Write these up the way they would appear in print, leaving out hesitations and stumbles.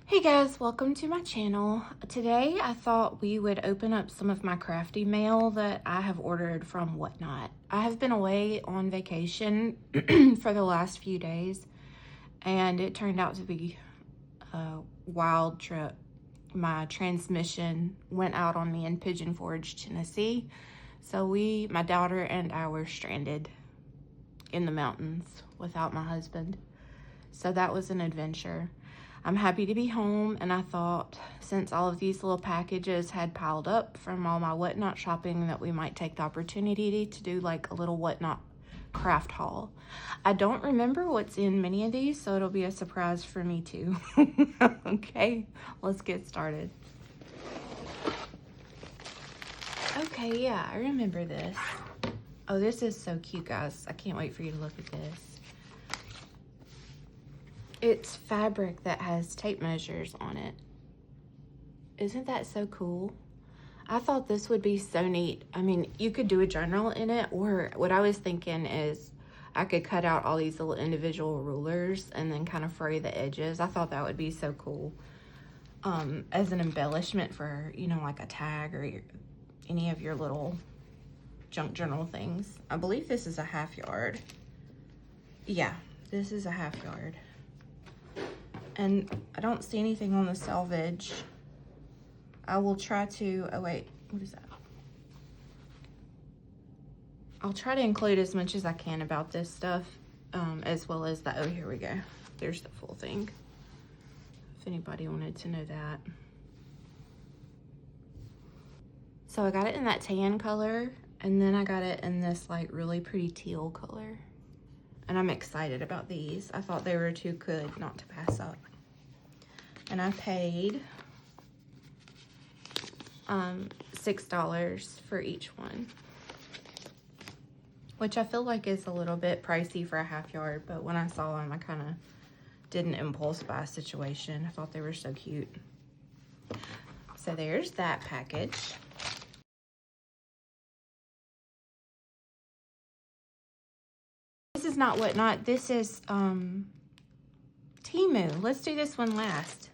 Hey guys, welcome to my channel. Today I thought we would open up some of my crafty mail that I have ordered from Whatnot. I have been away on vacation for the last few days and it turned out to be a wild trip. My transmission went out on me in Pigeon Forge, Tennessee. So my daughter and I were stranded in the mountains without my husband. So that was an adventure. I'm happy to be home, and I thought since all of these little packages had piled up from all my Whatnot shopping that we might take the opportunity to do like a little Whatnot craft haul. I don't remember what's in many of these, so it'll be a surprise for me too. Okay, let's get started. Okay, yeah, I remember this. Oh, this is so cute, guys. I can't wait for you to look at this. It's fabric that has tape measures on it. Isn't that so cool? I thought this would be so neat. I mean, you could do a journal in it, or what I was thinking is I could cut out all these little individual rulers and then kind of fray the edges. I thought that would be so cool as an embellishment for, you know, like a tag or any of your little junk journal things. I believe this is a 1/2 yard. Yeah, this is a 1/2 yard. And I don't see anything on the selvage. I will try to, oh wait, what is that? I'll try to include as much as I can about this stuff, as well as the, oh, here we go. There's the full thing. If anybody wanted to know that. So I got it in that tan color, and then I got it in this like really pretty teal color. And I'm excited about these. I thought they were too good not to pass up. And I paid $6 for each one, which I feel like is a little bit pricey for a 1/2 yard, but when I saw them, I kind of did an impulse buy situation. I thought they were so cute. So there's that package. This is not Whatnot. This is Temu. Let's do this one last.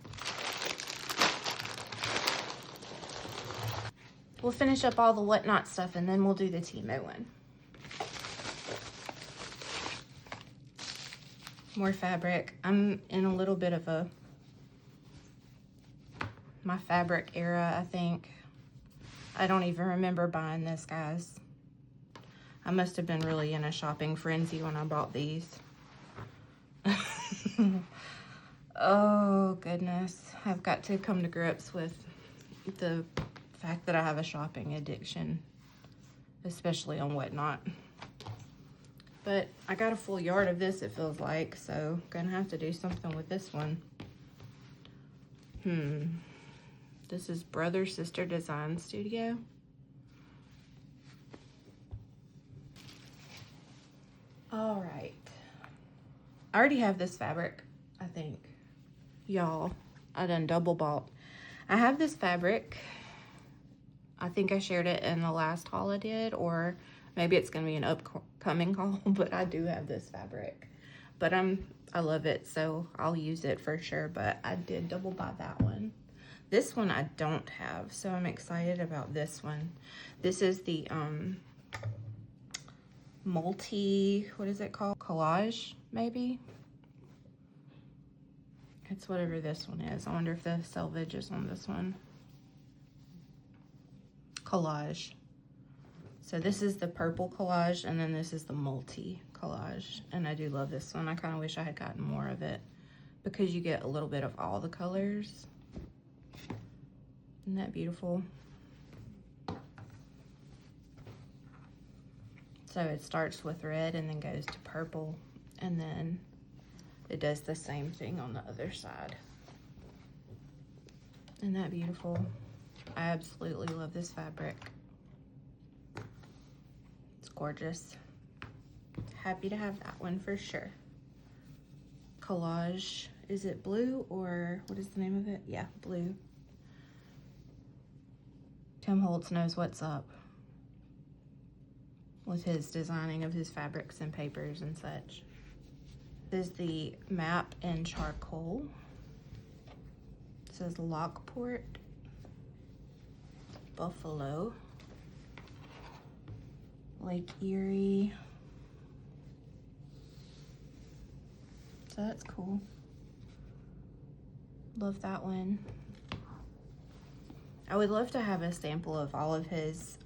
We'll finish up all the Whatnot stuff and then we'll do the Temu one. More fabric. I'm in a little bit of my fabric era, I think. I don't even remember buying this, guys. I must have been really in a shopping frenzy when I bought these. Oh, goodness. I've got to come to grips with the fact that I have a shopping addiction, especially on Whatnot. But I got a full yard of this, it feels like, so gonna have to do something with this one. This is Brother Sister Design Studio. All right. I already have this fabric, I think. Y'all, I done double bought. I have this fabric. I think I shared it in the last haul I did, or maybe it's gonna be an upcoming haul, but I do have this fabric. But I love it, so I'll use it for sure, but I did double buy that one. This one I don't have, so I'm excited about this one. This is the what is it called? Collage, maybe? It's whatever this one is. I wonder if the selvage is on this one. Collage. So this is the purple collage, and then this is the multi collage. And I do love this one. I kind of wish I had gotten more of it because you get a little bit of all the colors. Isn't that beautiful? So it starts with red and then goes to purple, and then it does the same thing on the other side. Isn't that beautiful? I absolutely love this fabric. It's gorgeous. Happy to have that one for sure. Collage, is it blue or what is the name of it? Yeah, blue. Tim Holtz knows what's up with his designing of his fabrics and papers and such. This is the map in charcoal. says Lockport, Buffalo, Lake Erie. So that's cool. Love that one. I would love to have a sample of all of his,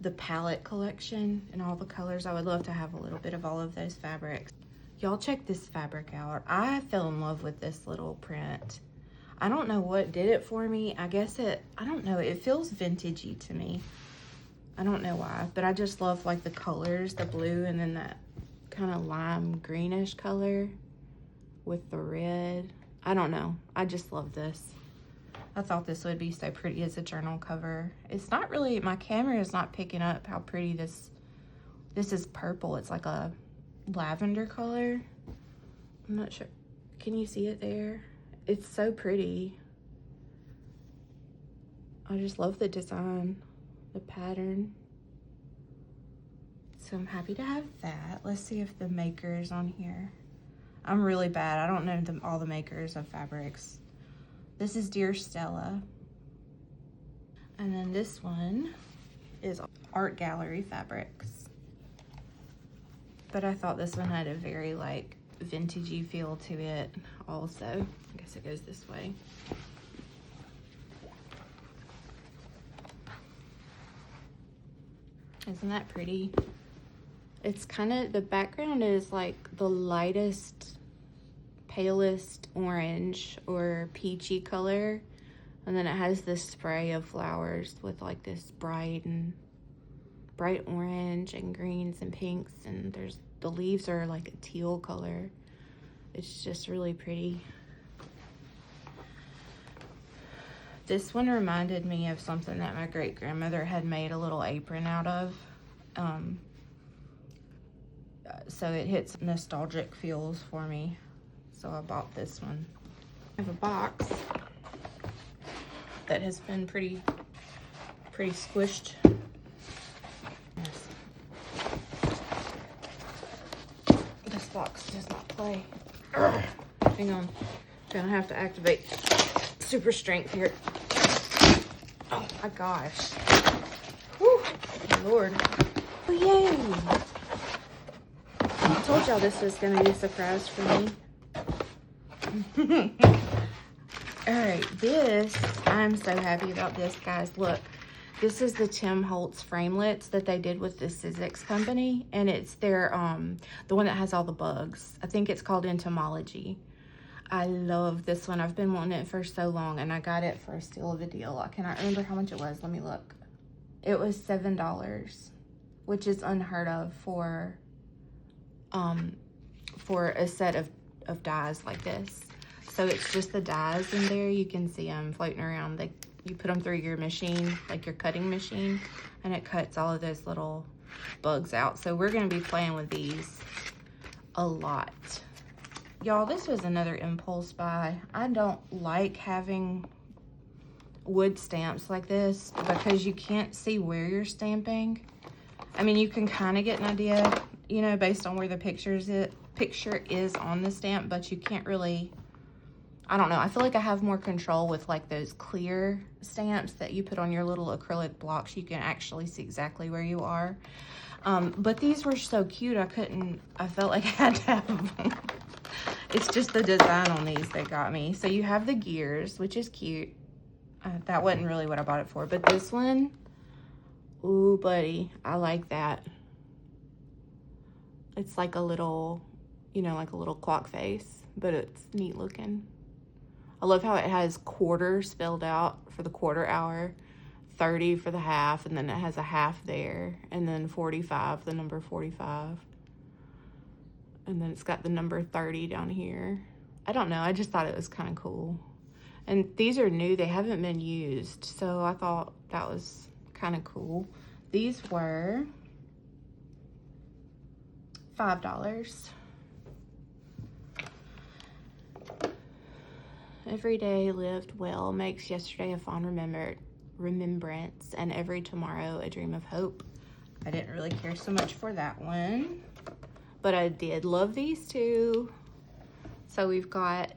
the palette collection and all the colors. I would love to have a little bit of all of those fabrics. Y'all check this fabric out. I fell in love with this little print. I don't know what did it for me. I guess I don't know, it feels vintagey to me. I don't know why, but I just love like the colors, the blue and then that kind of lime greenish color with the red. I don't know, I just love this. I thought this would be so pretty as a journal cover. It's not really, my camera is not picking up how pretty this is purple. It's like a lavender color. I'm not sure, can you see it there? It's so pretty. I just love the design, the pattern. So I'm happy to have that. Let's see if the maker is on here. I'm really bad. I don't know all the makers of fabrics. This is Dear Stella. And then this one is Art Gallery Fabrics. But I thought this one had a very like vintagey feel to it also. I guess it goes this way. Isn't that pretty? It's kind of, the background is like the lightest, palest orange or peachy color. And then it has this spray of flowers with like this bright orange and greens and pinks. And the leaves are like a teal color. It's just really pretty. This one reminded me of something that my great grandmother had made a little apron out of. So it hits nostalgic feels for me. So I bought this one. I have a box that has been pretty squished. Yes. This box does not play. Hang on, gonna have to activate super strength here. Oh my gosh. Whew, my Lord. Oh, yay. I told y'all this was gonna be a surprise for me. All right, this, I'm so happy about this, guys. Look, this is the Tim Holtz framelits that they did with the Sizzix company, and it's their, the one that has all the bugs. I think it's called Entomology. I love this one. I've been wanting it for so long, and I got it for a steal of a deal. I cannot remember how much it was. Let me look. It was $7, which is unheard of for a set of dies like this. So it's just the dies in there. You can see them floating around. You put them through your machine, like your cutting machine, and it cuts all of those little bugs out. So we're gonna be playing with these a lot. Y'all, this was another impulse buy. I don't like having wood stamps like this because you can't see where you're stamping. I mean, you can kind of get an idea, you know, based on where the picture is on the stamp, but you can't really, I don't know. I feel like I have more control with like those clear stamps that you put on your little acrylic blocks. You can actually see exactly where you are. But these were so cute. I felt like I had to have them. It's just the design on these that got me. So you have the gears, which is cute. That wasn't really what I bought it for, but this one, ooh, buddy, I like that. It's like a little, you know, like a little clock face, but it's neat looking. I love how it has quarter spelled out for the quarter hour, 30 for the half, and then it has a half there, and then 45, the number 45. And then it's got the number 30 down here. I don't know, I just thought it was kind of cool. And these are new, they haven't been used, so I thought that was kind of cool. These were $5. Every day lived well makes yesterday a fond remembrance, and every tomorrow a dream of hope. I didn't really care so much for that one, but I did love these two. So we've got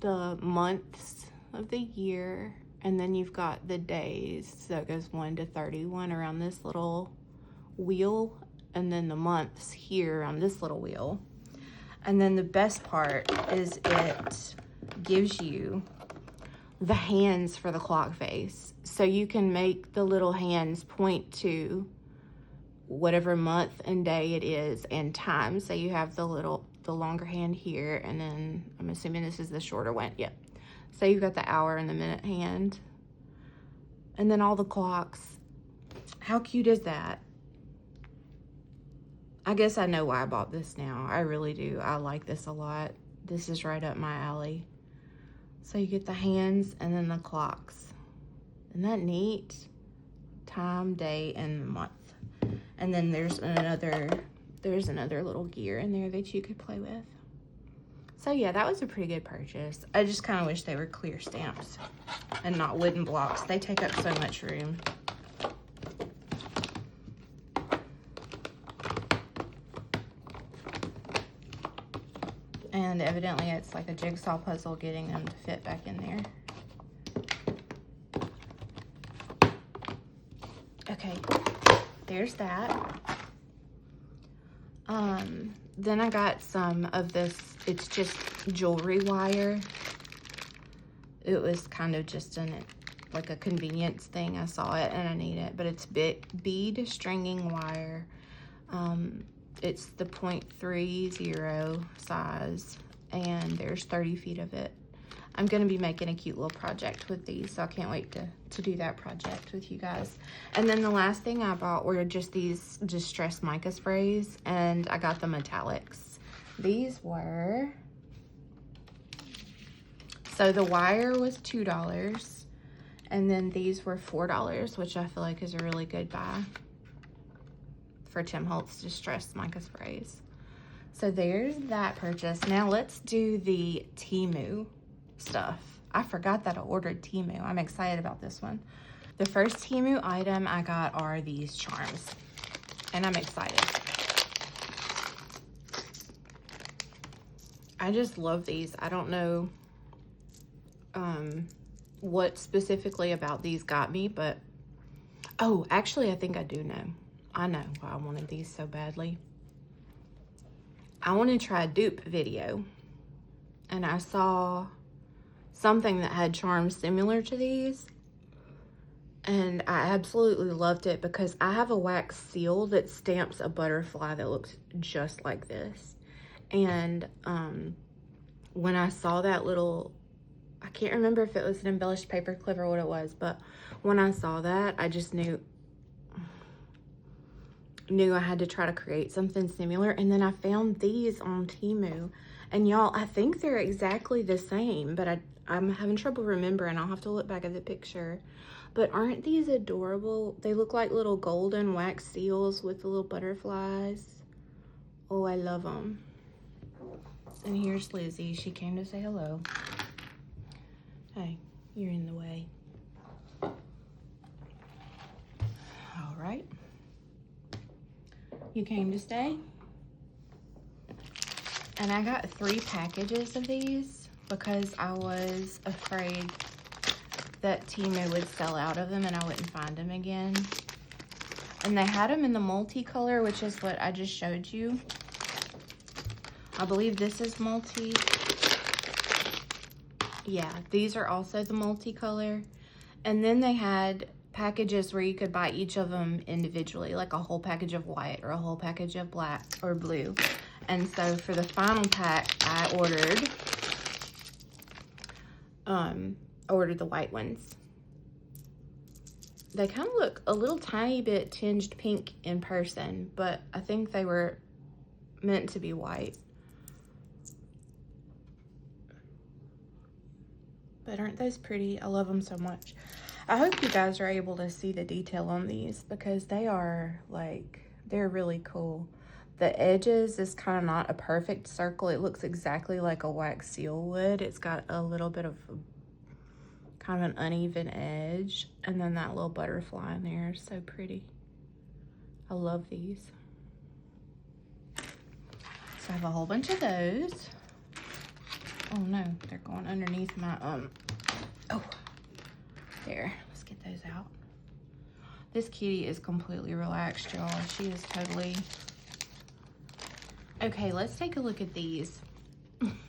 the months of the year, and then you've got the days. So it goes 1 to 31 around this little wheel, and then the months here on this little wheel. And then the best part is it gives you the hands for the clock face. So you can make the little hands point to whatever month and day it is and time. So you have the longer hand here, and then I'm assuming this is the shorter one. Yep. So you've got the hour and the minute hand. And then all the clocks. How cute is that? I guess I know why I bought this now. I really do. I like this a lot. This is right up my alley. So you get the hands and then the clocks. Isn't that neat? Time, day, and month. And then there's another little gear in there that you could play with. So yeah, that was a pretty good purchase. I just kind of wish they were clear stamps and not wooden blocks. They take up so much room. And evidently it's like a jigsaw puzzle getting them to fit back in there. Okay, there's that. Then I got some of this, it's just jewelry wire. It was kind of just like a convenience thing. I saw it and I need it, but it's bead stringing wire. It's the 0.30 size, and there's 30 feet of it. I'm gonna be making a cute little project with these, so I can't wait to do that project with you guys. And then the last thing I bought were just these distressed mica sprays, and I got the metallics. These were, so the wire was $2, and then these were $4, which I feel like is a really good buy for Tim Holtz distressed mica sprays. So there's that purchase. Now let's do the Temu stuff. I forgot that I ordered Temu. I'm excited about this one. The first Temu item I got are these charms, and I'm excited. I just love these. I don't know what specifically about these got me, but oh, actually I think I do know. I know why I wanted these so badly. I want to try a dupe video, and I saw something that had charms similar to these, and I absolutely loved it because I have a wax seal that stamps a butterfly that looks just like this. And when I saw that little, I can't remember if it was an embellished paper clip or what it was, but when I saw that, I just knew I had to try to create something similar. And then I found these on Temu, and y'all, I think they're exactly the same, but I'm having trouble remembering. I'll have to look back at the picture. But aren't these adorable? They look like little golden wax seals with the little butterflies. Oh, I love them. And here's Lizzie. She came to say hello. Hey, you're in the way. All right. You came to stay? And I got 3 packages of these because I was afraid that Temu would sell out of them and I wouldn't find them again. And they had them in the multicolor, which is what I just showed you. I believe this is multi. Yeah, these are also the multicolor. And then they had packages where you could buy each of them individually, like a whole package of white or a whole package of black or blue. And so for the final pack, I ordered the white ones. They kind of look a little tiny bit tinged pink in person, but I think they were meant to be white. But aren't those pretty? I love them so much. I hope you guys are able to see the detail on these because they are like, they're really cool. The edges is kind of not a perfect circle. It looks exactly like a wax seal would. It's got a little bit of kind of an uneven edge. And then that little butterfly in there is so pretty. I love these. So I have a whole bunch of those. Oh no, they're going underneath my, oh, there, let's get those out. This kitty is completely relaxed, y'all. She is totally, okay, let's take a look at these.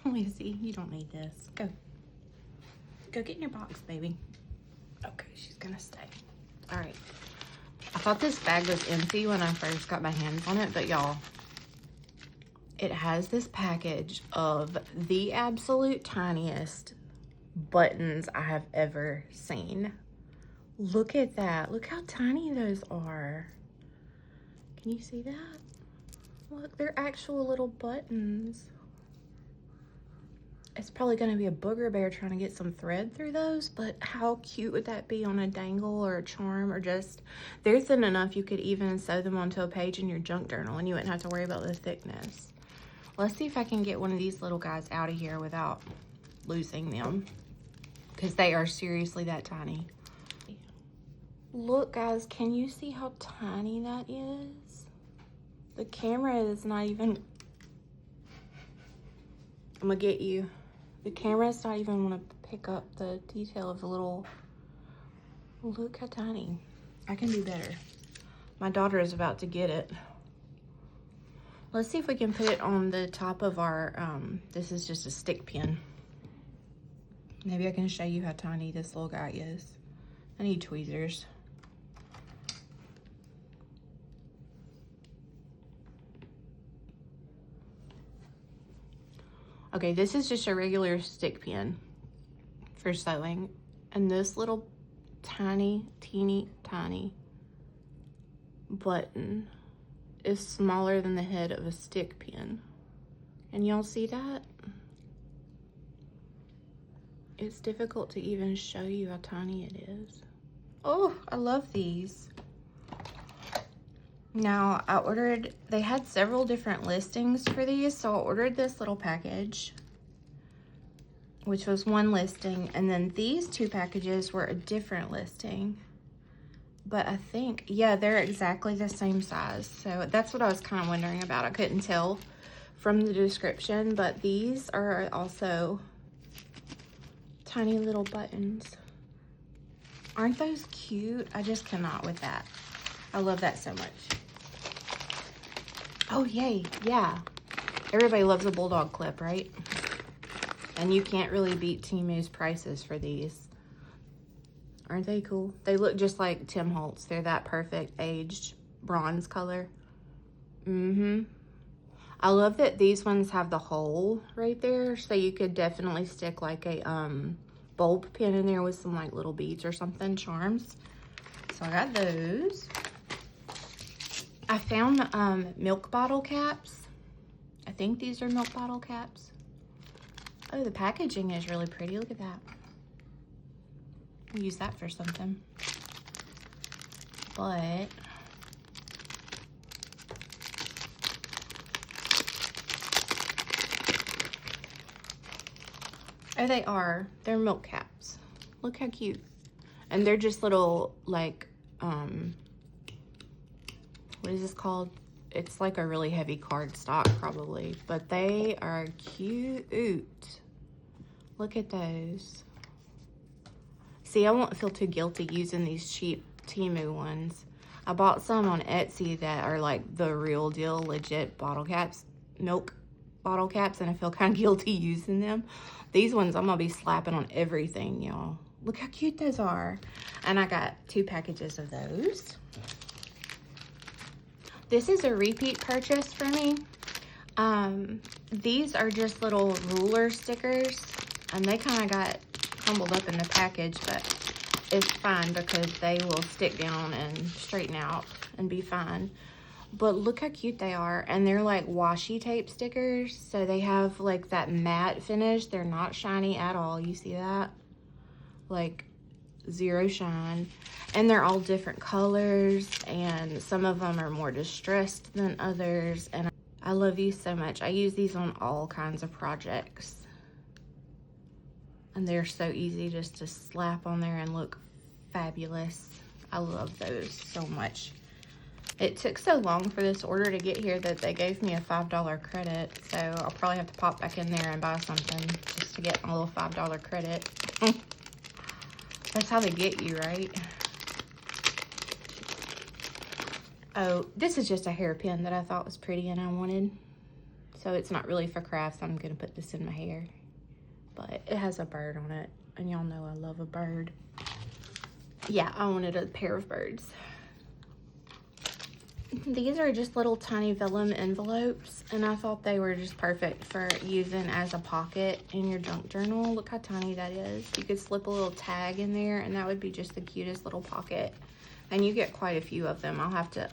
Lizzie, you don't need this. Go. Go get in your box, baby. Okay, she's gonna stay. All right. I thought this bag was empty when I first got my hands on it, but y'all, it has this package of the absolute tiniest buttons I have ever seen. Look at that. Look how tiny those are. Can you see that? Look, they're actual little buttons. It's probably going to be a booger bear trying to get some thread through those, but how cute would that be on a dangle or a charm, or just, they're thin enough you could even sew them onto a page in your junk journal and you wouldn't have to worry about the thickness. Let's see if I can get one of these little guys out of here without losing them, because they are seriously that tiny. Look, guys, can you see how tiny that is? The camera is not even, I'm gonna get you. The camera's not even gonna pick up the detail of the little, look how tiny. I can do better. My daughter is about to get it. Let's see if we can put it on the top of our, this is just a stick pin. Maybe I can show you how tiny this little guy is. I need tweezers. Okay, this is just a regular stick pin for sewing. And this little tiny, teeny, tiny button is smaller than the head of a stick pin. And y'all see that? It's difficult to even show you how tiny it is. Oh, I love these. Now, I ordered, they had several different listings for these, so I ordered this little package, which was one listing, and then these two packages were a different listing. But I think, yeah, they're exactly the same size. So that's what I was kind of wondering about. I couldn't tell from the description, but these are also tiny little buttons. Aren't those cute? I just cannot with that. I love that so much. Oh, yay, yeah. Everybody loves a bulldog clip, right? And you can't really beat Temu's prices for these. Aren't they cool? They look just like Tim Holtz. They're that perfect aged bronze color. I love that these ones have the hole right there, so you could definitely stick like a bulb pin in there with some like little beads or something, charms. So I got those. I found milk bottle caps. I think these are milk bottle caps. Oh, the packaging is really pretty. Look at that. I'll use that for something. But oh, they are. They're milk caps. Look how cute. And they're just little like what is this called? It's like a really heavy cardstock probably, but they are cute. Look at those. See, I won't feel too guilty using these cheap Temu ones. I bought some on Etsy that are like the real deal, legit bottle caps, milk bottle caps, and I feel kind of guilty using them. These ones I'm gonna be slapping on everything, y'all. Look how cute those are. And I got 2 packages of those. This is a repeat purchase for me. These are just little ruler stickers, and they kind of got crumbled up in the package, but it's fine because they will stick down and straighten out and be fine. But look how cute they are, and they're like washi tape stickers, so they have like that matte finish. They're not shiny at all. You see that? Like zero shine. And they're all different colors, and some of them are more distressed than others, and I love these so much. I use these on all kinds of projects, and they're so easy just to slap on there and look fabulous. I love those so much. It took so long for this order to get here that they gave me a $5 credit. So I'll probably have to pop back in there and buy something just to get my little $5 credit. That's how they get you, right? Oh, this is just a hairpin that I thought was pretty and I wanted. So it's not really for crafts. I'm going to put this in my hair. But it has a bird on it. And y'all know I love a bird. Yeah, I wanted a pair of birds. These are just little tiny vellum envelopes. And I thought they were just perfect for using as a pocket in your junk journal. Look how tiny that is. You could slip a little tag in there and that would be just the cutest little pocket. And you get quite a few of them. I'll have to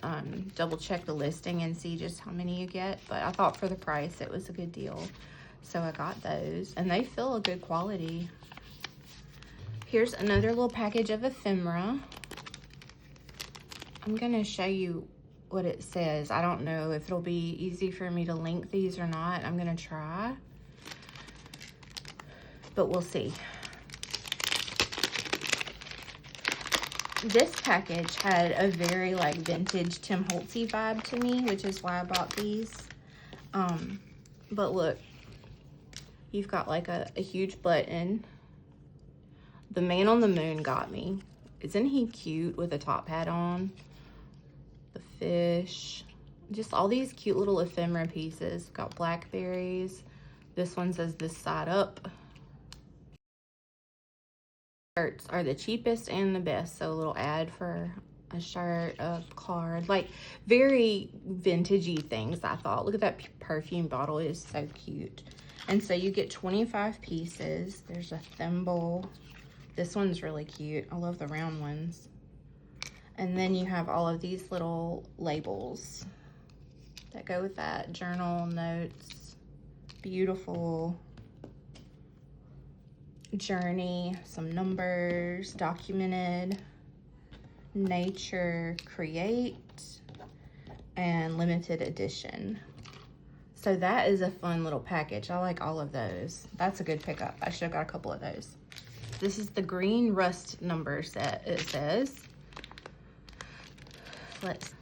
double check the listing and see just how many you get. But I thought for the price it was a good deal. So I got those. And they feel a good quality. Here's another little package of ephemera. I'm going to show you what it says. I don't know if it'll be easy for me to link these or not. I'm going to try. But we'll see. This package had a very like vintage Tim Holtzy vibe to me, which is why I bought these. But look, you've got like a huge button. The man on the moon got me. Isn't he cute with a top hat on? The fish. Just all these cute little ephemera pieces. Got blackberries. This one says this side up. Shirts are the cheapest and the best. So a little ad for a shirt, a card, like very vintagey things, I thought. Look at that perfume bottle. It is so cute. And so you get 25 pieces. There's a thimble. This one's really cute. I love the round ones. And then you have all of these little labels that go with that. Journal, notes, beautiful journey, some numbers, documented, nature, create, and limited edition. So that is a fun little package. I like all of those. That's a good pickup. I should have got a couple of those. This is the green rust number set, it says.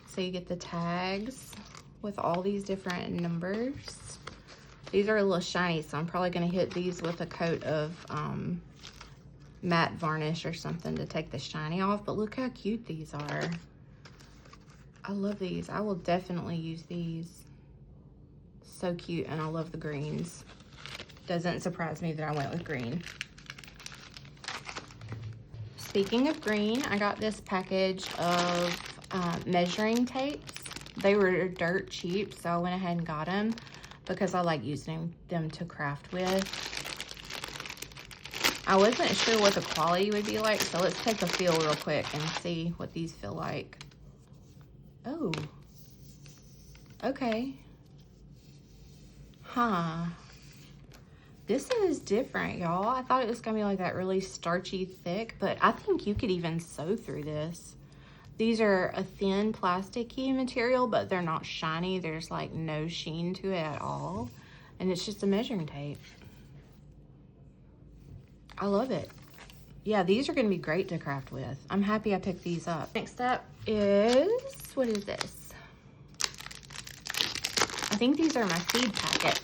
So you get the tags with all these different numbers. These are a little shiny, so I'm probably going to hit these with a coat of matte varnish or something to take the shiny off. But look how cute these are. I love these. I will definitely use these. So cute, and I love the greens. Doesn't surprise me that I went with green. Speaking of green, I got this package of measuring tapes. They were dirt cheap, so I went ahead and got them because I like using them to craft with. I wasn't sure what the quality would be like, so let's take a feel real quick and see what these feel like. Oh, okay. Huh. This is different, y'all. I thought it was gonna be like that really starchy thick, but I think you could even sew through this. These are a thin plasticky material, but they're not shiny. There's like no sheen to it at all. And it's just a measuring tape. I love it. Yeah, these are gonna be great to craft with. I'm happy I picked these up. Next up is, what is this? I think these are my seed packets.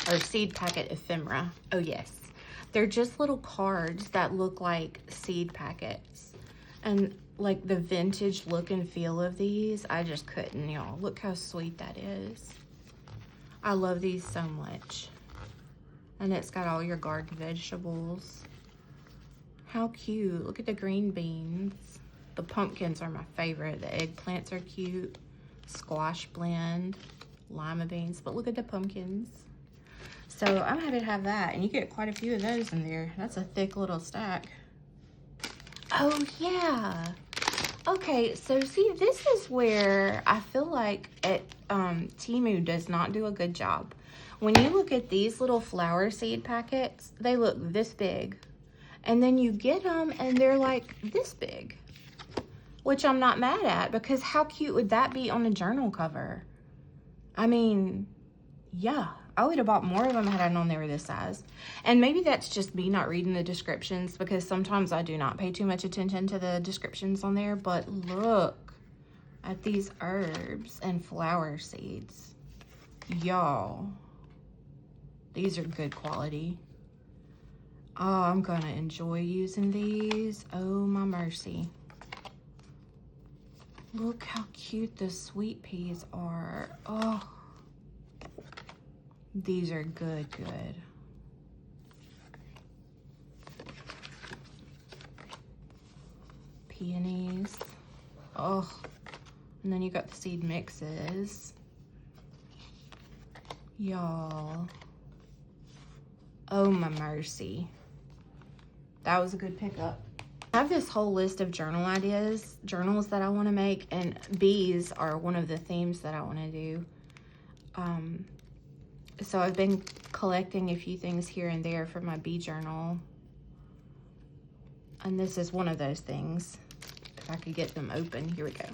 Or seed packet ephemera. Oh yes. They're just little cards that look like seed packets. And like the vintage look and feel of these, I just couldn't, y'all. Look how sweet that is. I love these so much. And it's got all your garden vegetables. How cute. Look at the green beans. The pumpkins are my favorite. The eggplants are cute. Squash blend. Lima beans. But look at the pumpkins. So I'm happy to have that. And you get quite a few of those in there. That's a thick little stack. Oh, yeah. Okay, so see, this is where I feel like Temu does not do a good job. When you look at these little flower seed packets, they look this big. And then you get them and they're like this big. Which I'm not mad at, because how cute would that be on a journal cover? I mean, yeah. I would have bought more of them had I known they were this size. And maybe that's just me not reading the descriptions, because sometimes I do not pay too much attention to the descriptions on there. But look, at these herbs and flower seeds. Y'all, these are good quality. Oh, I'm gonna enjoy using these. Oh my mercy. Look how cute the sweet peas are. Oh, these are good. Peonies. Oh, and then you got the seed mixes. Y'all. Oh my mercy. That was a good pickup. I have this whole list of journal ideas, journals that I want to make, and bees are one of the themes that I want to do. So I've been collecting a few things here and there for my bee journal. And this is one of those things. If I could get them open, here we go.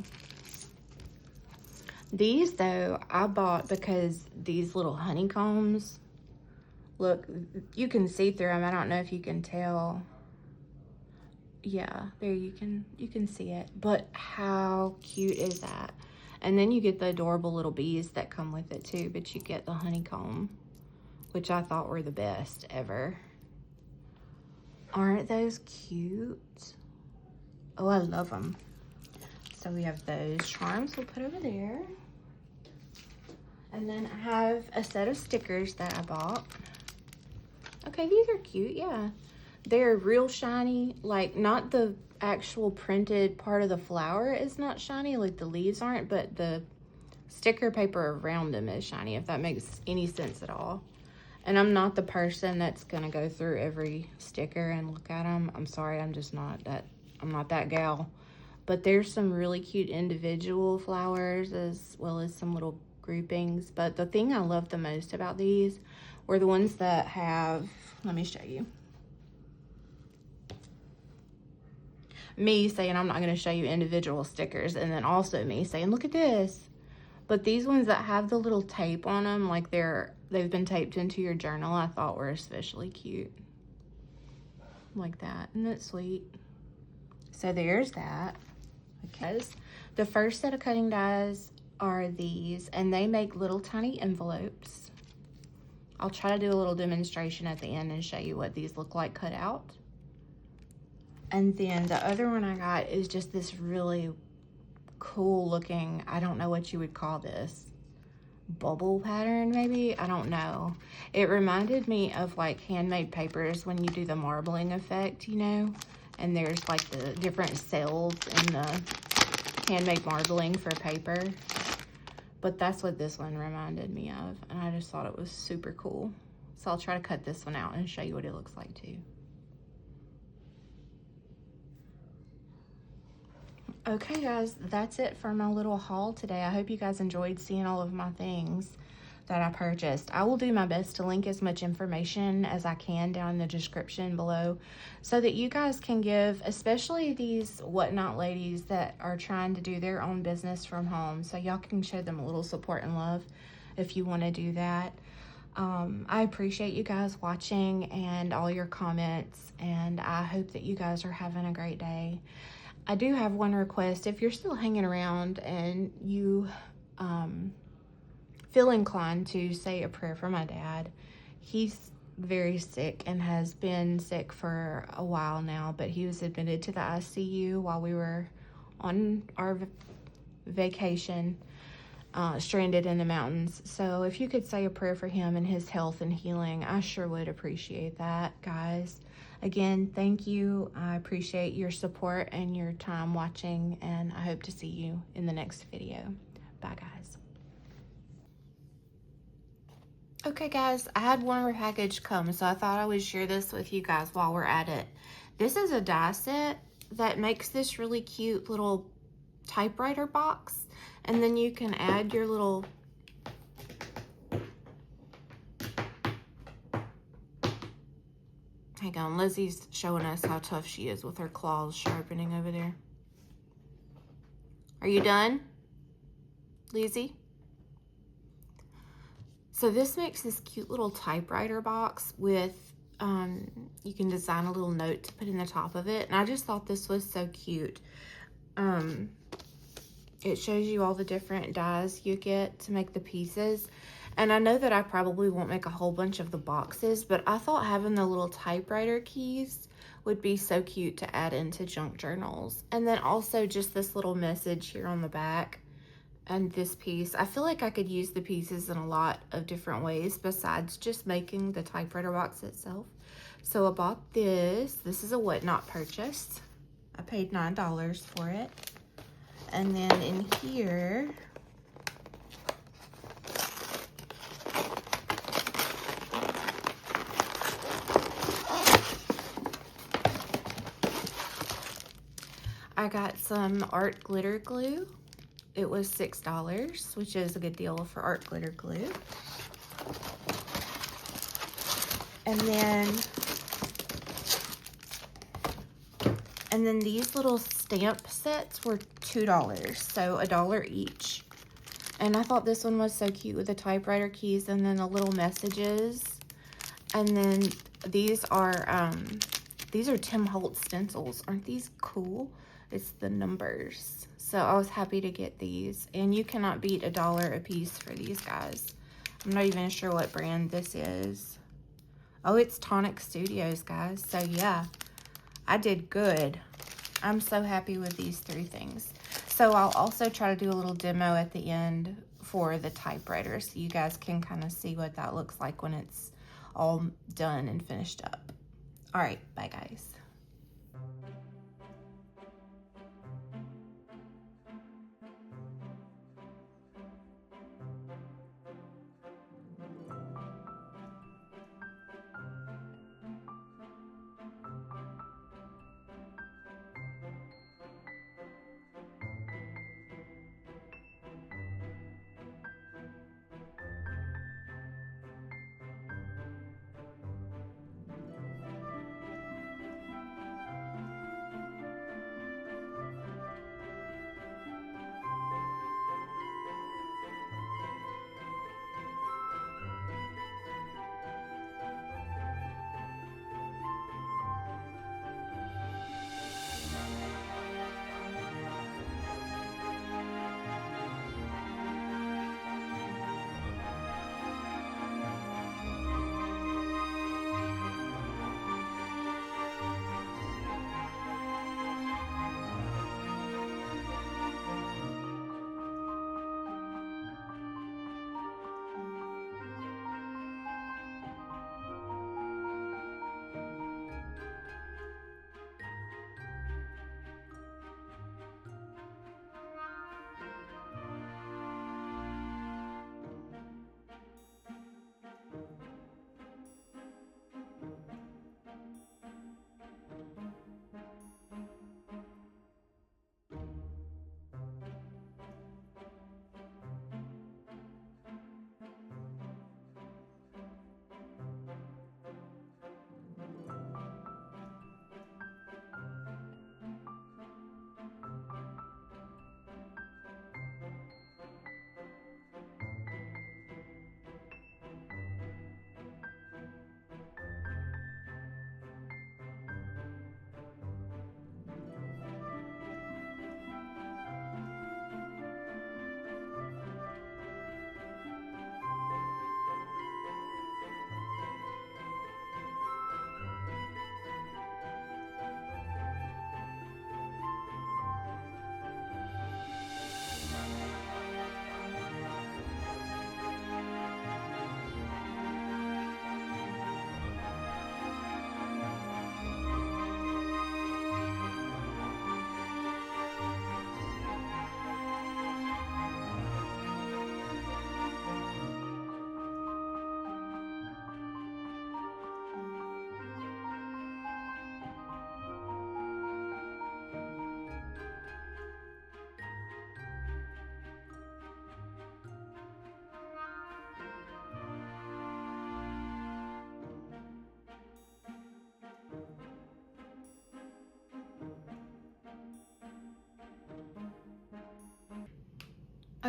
These though, I bought because these little honeycombs, look, you can see through them. I don't know if you can tell. Yeah, there you can see it. But how cute is that? And then you get the adorable little bees that come with it too, but you get the honeycomb, which I thought were the best ever. Aren't those cute? Oh, I love them. So we have those charms we'll put over there. And then I have a set of stickers that I bought. Okay, these are cute, yeah. They're real shiny, like not the actual printed part of the flower is not shiny, like the leaves aren't, but the sticker paper around them is shiny, if that makes any sense at all. And I'm not the person that's gonna go through every sticker and look at them. I'm sorry, I'm not that gal. But there's some really cute individual flowers as well as some little groupings. But the thing I love the most about these were the ones that have, let me show you. Me saying I'm not going to show you individual stickers, and then also me saying, look at this. But these ones that have the little tape on them, like they've been taped into your journal, I thought were especially cute. Like that. Isn't that sweet? So there's that. Because the first set of cutting dies are these, and they make little tiny envelopes. I'll try to do a little demonstration at the end and show you what these look like cut out. And then the other one I got is just this really cool looking, I don't know what you would call this, bubble pattern maybe? I don't know. It reminded me of like handmade papers when you do the marbling effect, you know? And there's like the different cells in the handmade marbling for paper. But that's what this one reminded me of. And I just thought it was super cool. So I'll try to cut this one out and show you what it looks like too. Okay guys, that's it for my little haul today. I hope you guys enjoyed seeing all of my things that I purchased. I will do my best to link as much information as I can down in the description below so that you guys can give, especially these Whatnot ladies that are trying to do their own business from home, so y'all can show them a little support and love if you want to do that. I appreciate you guys watching and all your comments, and I hope that you guys are having a great day. I do have one request. If you're still hanging around and you feel inclined to say a prayer for my dad, he's very sick and has been sick for a while now, but he was admitted to the ICU while we were on our vacation, stranded in the mountains. So if you could say a prayer for him and his health and healing, I sure would appreciate that, guys. Again, thank you. I appreciate your support and your time watching, and I hope to see you in the next video. Bye, guys. Okay, guys, I had one more package come, so I thought I would share this with you guys while we're at it. This is a die set that makes this really cute little typewriter box, and then you can add your little hang on, Lizzie's showing us how tough she is with her claws sharpening over there. Are you done, Lizzie? So this makes this cute little typewriter box with, you can design a little note to put in the top of it. And I just thought this was so cute. It shows you all the different dies you get to make the pieces. And I know that I probably won't make a whole bunch of the boxes, but I thought having the little typewriter keys would be so cute to add into junk journals. And then also just this little message here on the back and this piece. I feel like I could use the pieces in a lot of different ways besides just making the typewriter box itself. So I bought this. This is a Whatnot purchase. I paid $9 for it. And then in here, I got some art glitter glue. It was $6, which is a good deal for art glitter glue. And then these little stamp sets were $2, so $1 each. And I thought this one was so cute with the typewriter keys and then the little messages. And then these are Tim Holtz stencils. Aren't these cool? It's the numbers. So I was happy to get these. And you cannot beat $1 a piece for these guys. I'm not even sure what brand this is. Oh, it's Tonic Studios, guys. So yeah, I did good. I'm so happy with these 3 things. So I'll also try to do a little demo at the end for the typewriter so you guys can kind of see what that looks like when it's all done and finished up. All right, bye guys.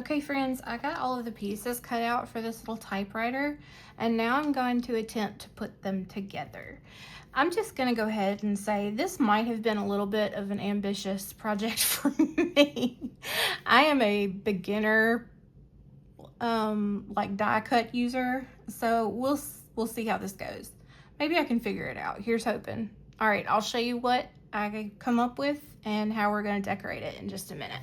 Okay friends, I got all of the pieces cut out for this little typewriter, and now I'm going to attempt to put them together. I'm just gonna go ahead and say this might have been a little bit of an ambitious project for me. I am a beginner like die cut user, so we'll see how this goes. Maybe I can figure it out. Here's hoping. All right, I'll show you what I come up with and how we're gonna decorate it in just a minute.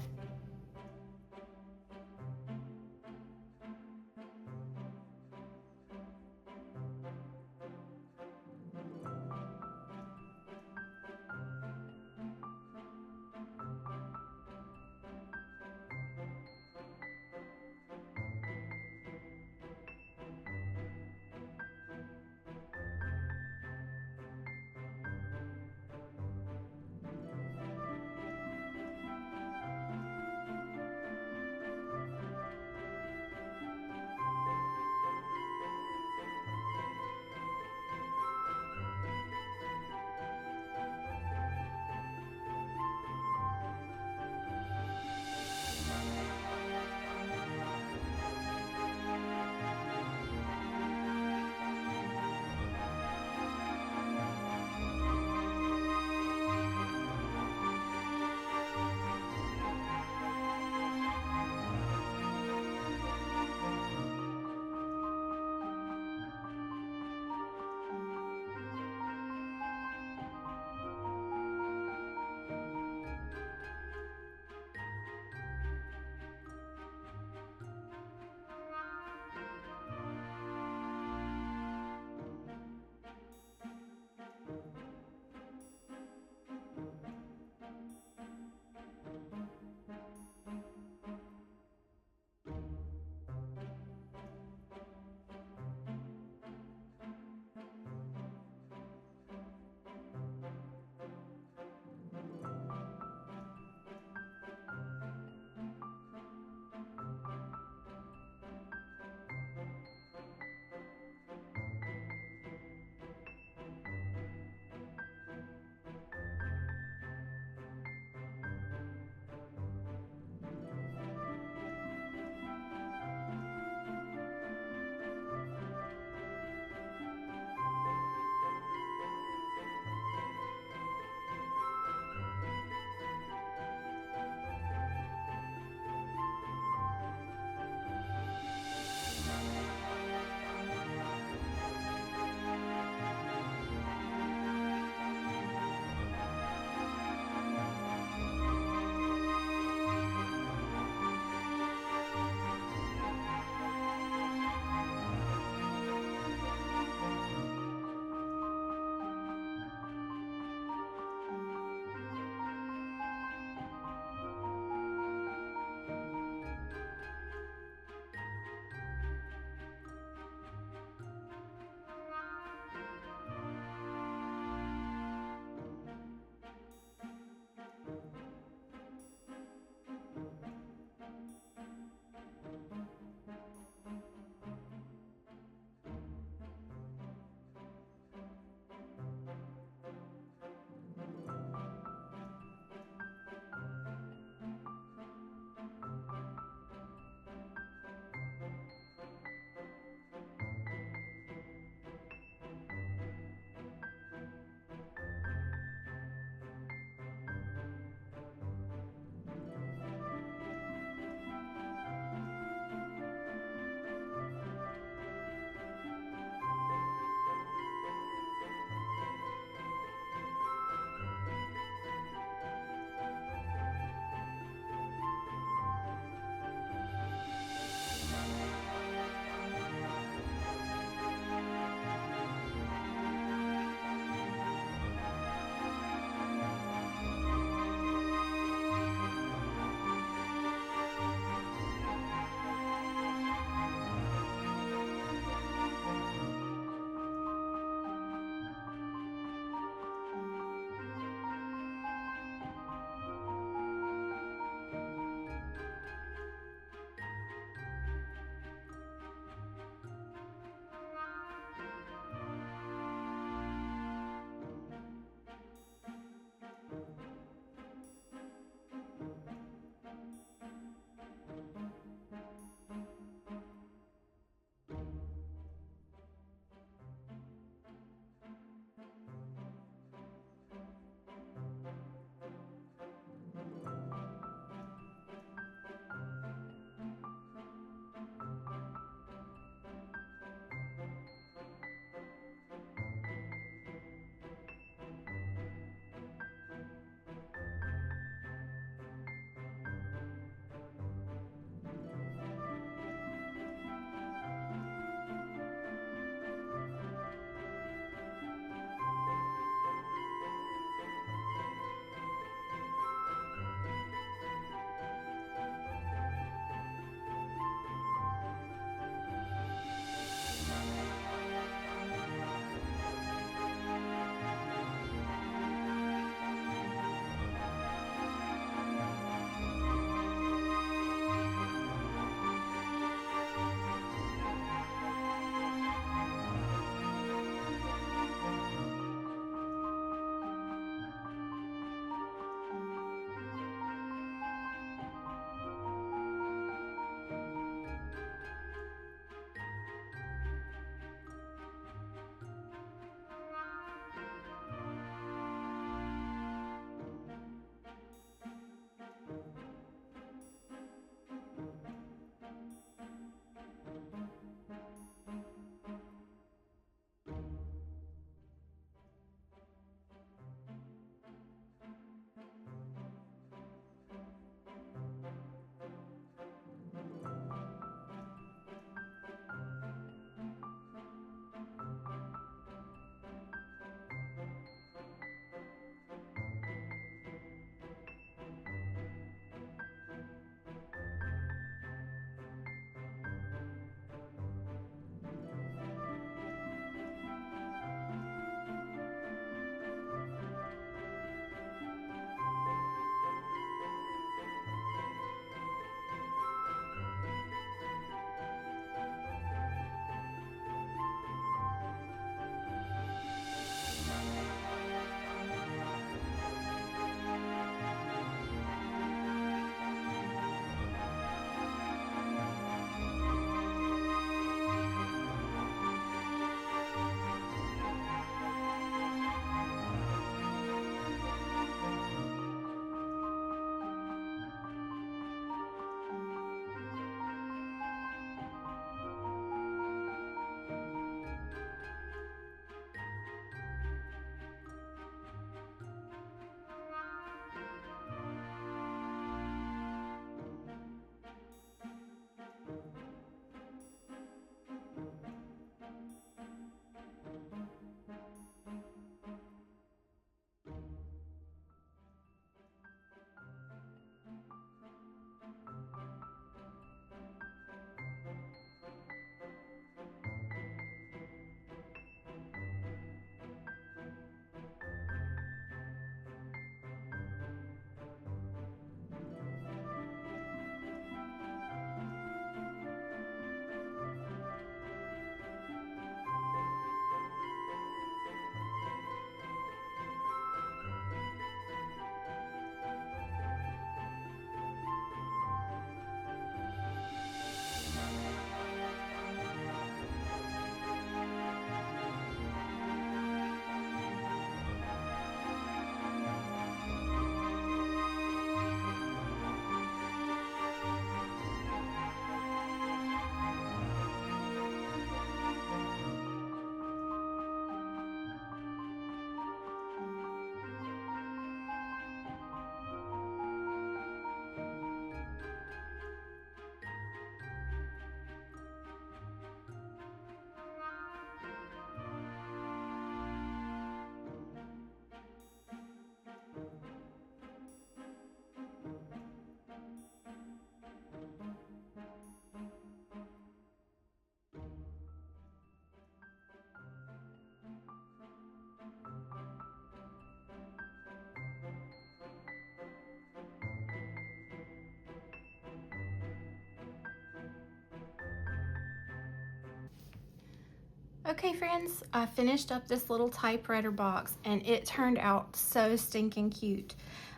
Okay friends, I finished up this little typewriter box and it turned out so stinking cute.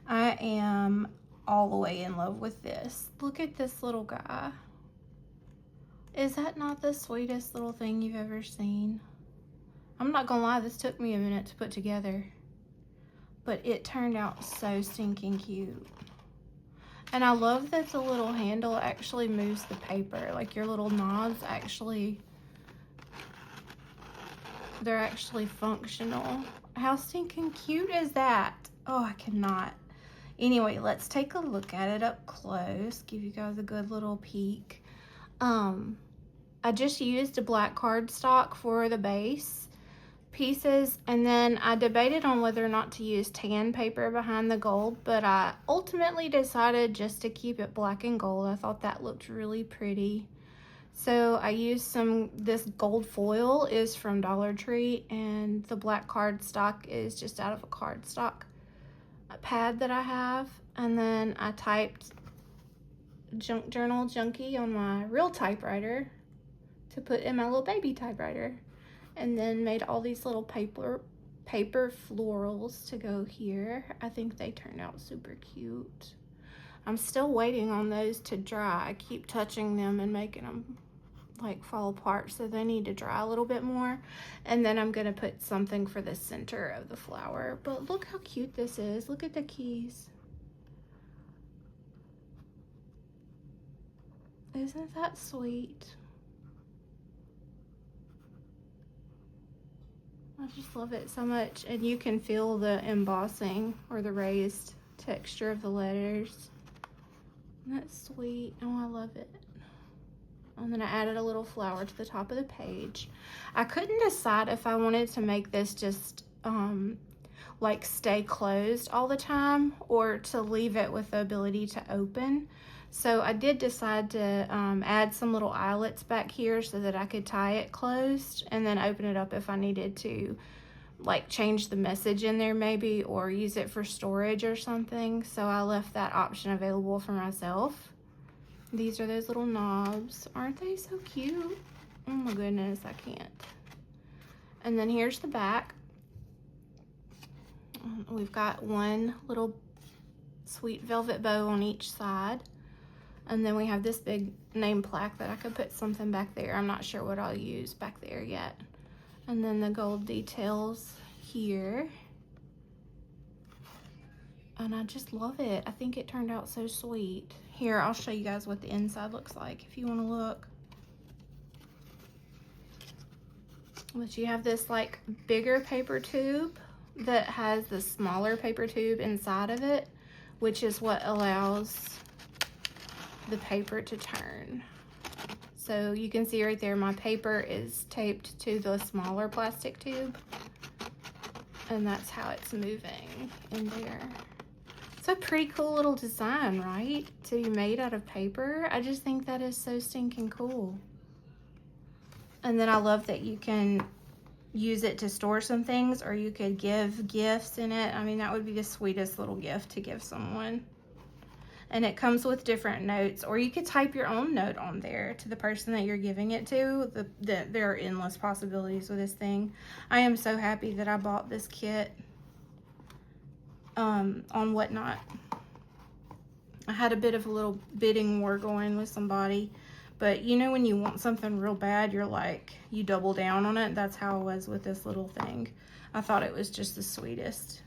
I am all the way in love with this. Look at this little guy. Is that not the sweetest little thing you've ever seen? I'm not gonna lie, this took me a minute to put together, but it turned out so stinking cute. And I love that the little handle actually moves the paper. Like your little knobs actually, they're actually functional. How stinking cute is that? Oh, I cannot. Anyway, let's take a look at it up close. Give you guys a good little peek. I just used a black cardstock for the base pieces, and then I debated on whether or not to use tan paper behind the gold, but I ultimately decided just to keep it black and gold. I thought that looked really pretty. So I used this gold foil is from Dollar Tree, and the black cardstock is just out of a cardstock pad that I have. And then I typed Junk Journal Junkie on my real typewriter to put in my little baby typewriter, and then made all these little paper florals to go here. I think they turned out super cute. I'm still waiting on those to dry. I keep touching them and making them like fall apart, so they need to dry a little bit more. And then I'm gonna put something for the center of the flower. But look how cute this is. Look at the keys. Isn't that sweet? I just love it so much. And you can feel the embossing or the raised texture of the letters. Isn't that sweet? Oh, I love it. And then I added a little flower to the top of the page. I couldn't decide if I wanted to make this just like stay closed all the time or to leave it with the ability to open. So I did decide to add some little eyelets back here so that I could tie it closed and then open it up if I needed to, like change the message in there maybe, or use it for storage or something. So I left that option available for myself. These are those little knobs. Aren't they so cute? Oh my goodness, I can't. And then here's the back. We've got one little sweet velvet bow on each side. And then we have this big name plaque that I could put something back there. I'm not sure what I'll use back there yet. And then the gold details here. And I just love it. I think it turned out so sweet. Here, I'll show you guys what the inside looks like if you want to look. But you have this like bigger paper tube that has the smaller paper tube inside of it, which is what allows the paper to turn. So you can see right there, my paper is taped to the smaller plastic tube, and that's how it's moving in there. It's a pretty cool little design, right? To be made out of paper. I just think that is so stinking cool. And then I love that you can use it to store some things, or you could give gifts in it. I mean, that would be the sweetest little gift to give someone. And it comes with different notes, or you could type your own note on there to the person that you're giving it to. There are endless possibilities with this thing. I am so happy that I bought this kit on Whatnot. I had a bit of a little bidding war going with somebody, but you know when you want something real bad, you're like, you double down on it. That's how I was with this little thing. I thought it was just the sweetest.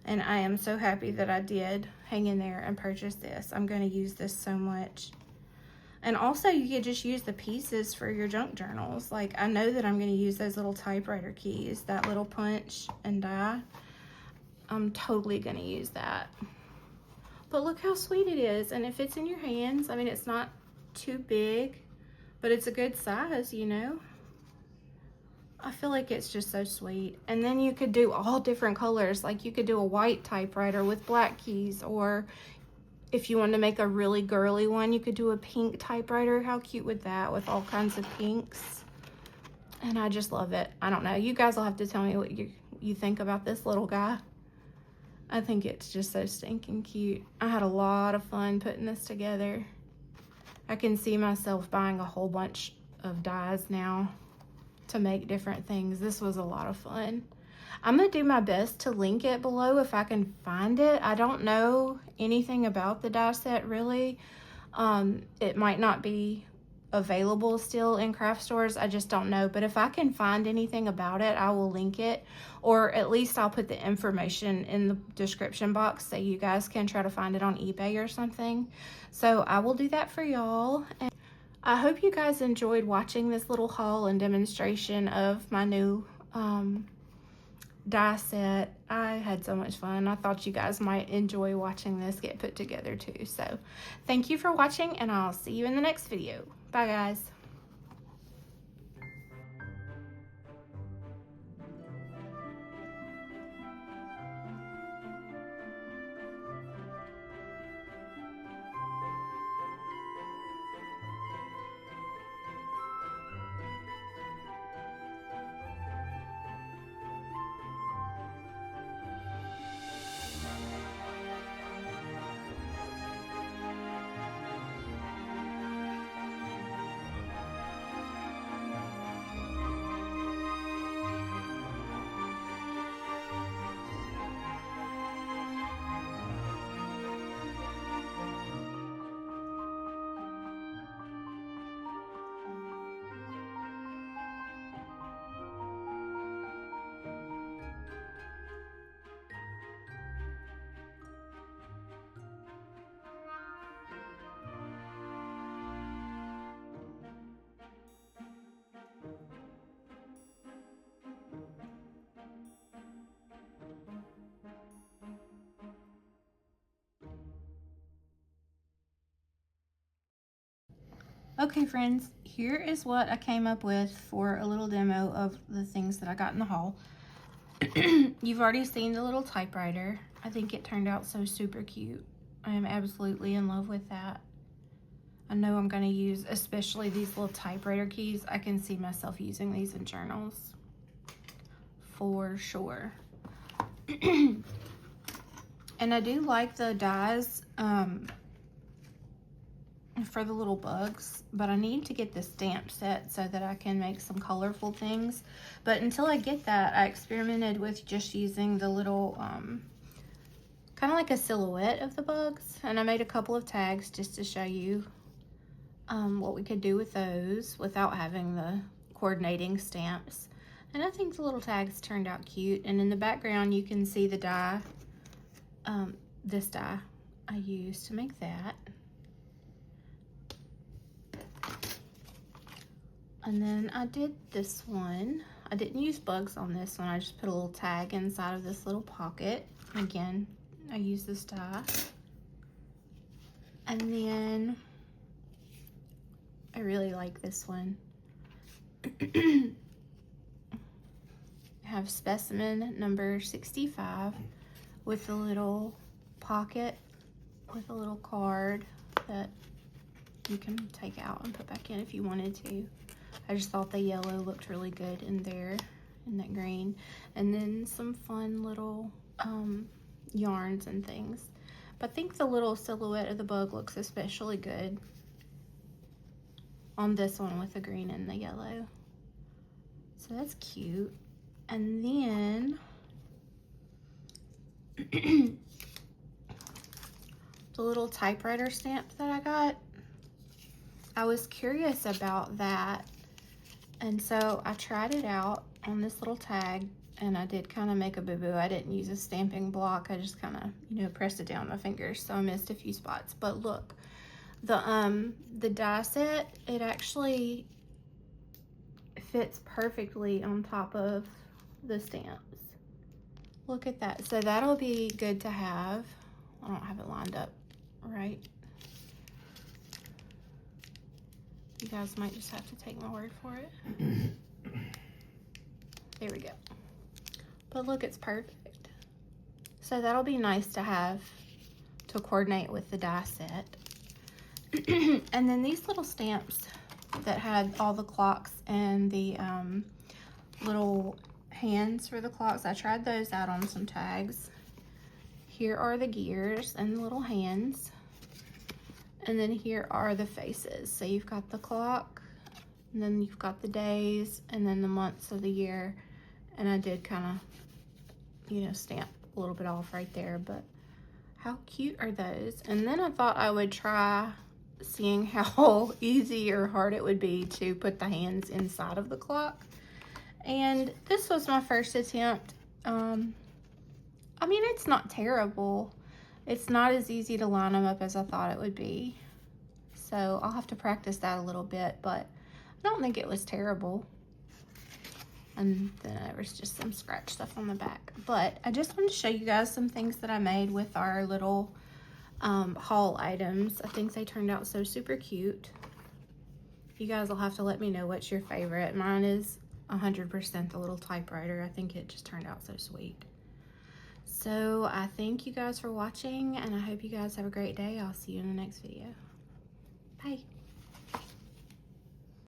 And I am so happy that I did hang in there and purchase this. I'm going to use this so much. And also you could just use the pieces for your junk journals. Like I know that I'm going to use those little typewriter keys, that little punch and die. I'm totally going to use that. But look how sweet it is. And it fits in your hands. I mean, it's not too big, but it's a good size, you know. I feel like it's just so sweet. And then you could do all different colors. Like you could do a white typewriter with black keys, or if you wanted to make a really girly one, you could do a pink typewriter. How cute would that, with all kinds of pinks? And I just love it. I don't know. You guys will have to tell me what you think about this little guy. I think it's just so stinking cute. I had a lot of fun putting this together. I can see myself buying a whole bunch of dies now. to make different things. This was a lot of fun. I'm gonna do my best to link it below if I can find it. I don't know anything about the die set really. It might not be available still in craft stores. I just don't know. But if I can find anything about it, I will link it, or at least I'll put the information in the description box so you guys can try to find it on eBay or something. So I will do that for y'all. And I hope you guys enjoyed watching this little haul and demonstration of my new die set. I had so much fun. I thought you guys might enjoy watching this get put together too. So thank you for watching, and I'll see you in the next video. Bye guys. Okay friends, here is what I came up with for a little demo of the things that I got in the haul. You've already seen the little typewriter. I think it turned out so super cute. I am absolutely in love with that. I know I'm going to use especially these little typewriter keys. I can see myself using these in journals for sure. And I do like the dies for the little bugs, but I need to get the stamp set so that I can make some colorful things. But until I get that, I experimented with just using the little kind of like a silhouette of the bugs, and I made a couple of tags just to show you what we could do with those without having the coordinating stamps. And I think the little tags turned out cute. And in the background you can see the die, this die I used to make that. And then I did this one. I didn't use bugs on this one. I just put a little tag inside of this little pocket. Again, I used this die. And then I really like this one. I have specimen number 65 with a little pocket with a little card that you can take out and put back in if you wanted to. I just thought the yellow looked really good in there, in that green. And then some fun little yarns and things. But I think the little silhouette of the bug looks especially good on this one with the green and the yellow. So that's cute. And then the little typewriter stamp that I got, I was curious about that. And so I tried it out on this little tag, and I did kind of make a boo-boo. I didn't use a stamping block. I just kind of, you know, pressed it down with my fingers, so I missed a few spots. But look, the die set, it actually fits perfectly on top of the stamps. Look at that. So that'll be good to have. I don't have it lined up right. You guys might just have to take my word for it. There we go. But look, it's perfect. So that'll be nice to have to coordinate with the die set. And then these little stamps that had all the clocks and the little hands for the clocks, I tried those out on some tags. Here are the gears and the little hands. And then here are the faces. So you've got the clock, And then you've got the days and then the months of the year. And I did kind of, you know, stamp a little bit off right there, but how cute are those? And then I thought I would try seeing how easy or hard it would be to put the hands inside of the clock. And this was my first attempt. I mean, it's not terrible. It's not as easy to line them up as I thought it would be. So I'll have to practice that a little bit, but I don't think it was terrible. And then there was just some scratch stuff on the back. But I just wanted to show you guys some things that I made with our little haul items. I think they turned out so super cute. You guys will have to let me know what's your favorite. Mine is 100% the little typewriter. I think it just turned out so sweet. So I thank you guys for watching, and I hope you guys have a great day. I'll see you in the next video. Bye.